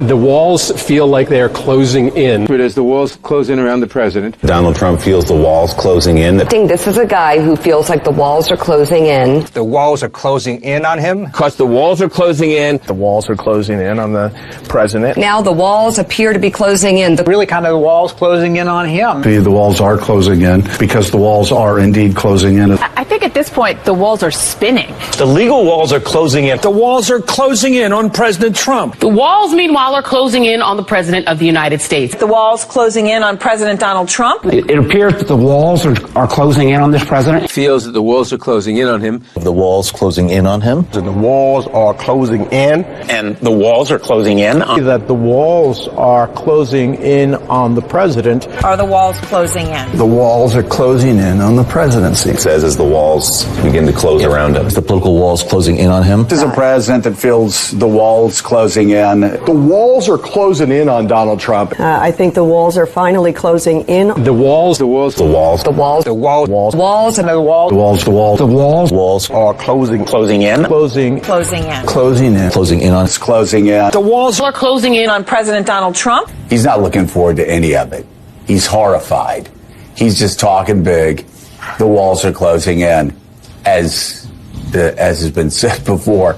The walls feel like they are closing in. But as the walls close in around the president, Donald Trump feels the walls closing in. This is a guy who feels like the walls are closing in. The walls are closing in on him. Because the walls are closing in. The walls are closing in on the president. Now the walls appear to be closing in. Really kind of the walls closing in on him. The walls are closing in because the walls are indeed closing in. I think at this point, the walls are spinning. The legal walls are closing in. The walls are closing in on President Trump. The walls, meanwhile, are closing in on the President of the United States. The walls closing in on President Donald Trump. It appears that the walls are closing in on this president. feels that the walls are closing in on him. The walls closing in on him. The walls are closing in. And the walls are closing in on. That the walls are closing in on the president. Are the walls closing in? The walls are closing in on the presidency. It says as the walls begin to close around him. The political walls closing in on him. This is a president that feels the walls closing in. The walls are closing in on Donald Trump. I think the walls are finally closing in. The walls. The walls. The walls. The walls. The walls. Walls. Walls and the walls. The walls. The walls. The walls. Walls are closing. Closing in. Closing. Closing in. Closing in. closing in on. It's closing in. The walls are closing in On President Donald Trump. He's not looking forward to any of it. He's horrified. He's just talking big. The walls are closing in. As has been said before,